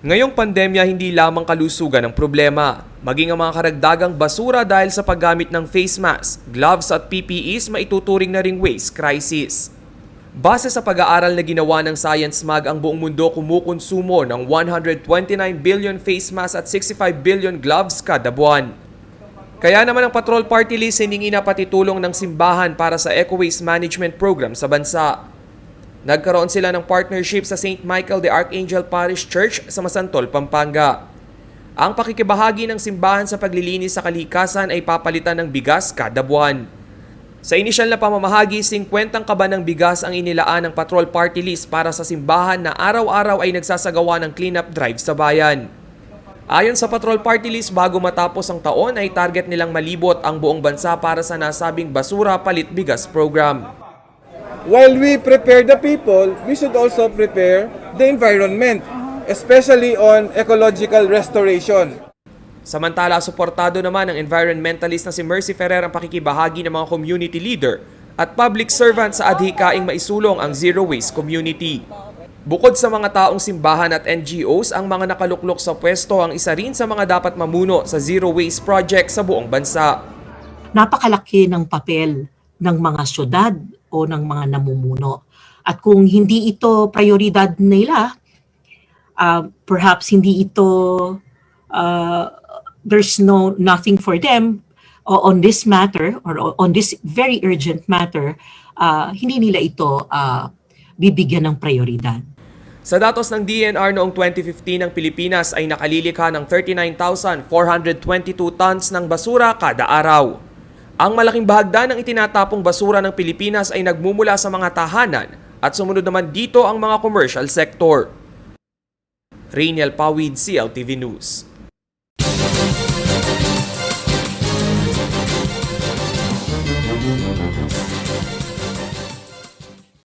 Ngayong pandemya, hindi lamang kalusugan ang problema. Maging ang mga karagdagang basura dahil sa paggamit ng face mask, gloves at PPEs maituturing na ring waste crisis. Base sa pag-aaral na ginawa ng Science Mag, ang buong mundo kumukonsumo ng 129 billion face masks at 65 billion gloves kada buwan. Kaya naman ang Patrol Party List hiningi na patitulong ng simbahan para sa eco-waste management program sa bansa. Nagkaroon sila ng partnership sa St. Michael the Archangel Parish Church sa Masantol, Pampanga. Ang pakikibahagi ng simbahan sa paglilinis sa kalikasan ay papalitan ng bigas kada buwan. Sa inisyal na pamamahagi, 50 kaban ng bigas ang inilaan ng Patrol Party List para sa simbahan na araw-araw ay nagsasagawa ng cleanup drive sa bayan. Ayon sa Patrol Party List, bago matapos ang taon ay target nilang malibot ang buong bansa para sa nasabing Basura Palit Bigas program. While we prepare the people, we should also prepare the environment, especially on ecological restoration. Samantala, suportado naman ng environmentalist na si Mercy Ferrer ang pakikibahagi ng mga community leader at public servant sa adhikaing maisulong ang zero waste community. Bukod sa mga taong simbahan at NGOs, ang mga nakaluklok sa pwesto ang isa rin sa mga dapat mamuno sa zero waste project sa buong bansa. Napakalaki ng papel ng mga syudad o ng mga namumuno. At kung hindi ito prioridad nila, perhaps hindi ito, there's nothing for them on this matter or on this very urgent matter, hindi nila ito bibigyan ng prioridad. Sa datos ng DNR noong 2015, ang Pilipinas ay nakalilikha ng 39,422 tons ng basura kada araw. Ang malaking bahagdan ng itinatapong basura ng Pilipinas ay nagmumula sa mga tahanan at sumunod naman dito ang mga commercial sector. Rainiel Pawid, CLTV News.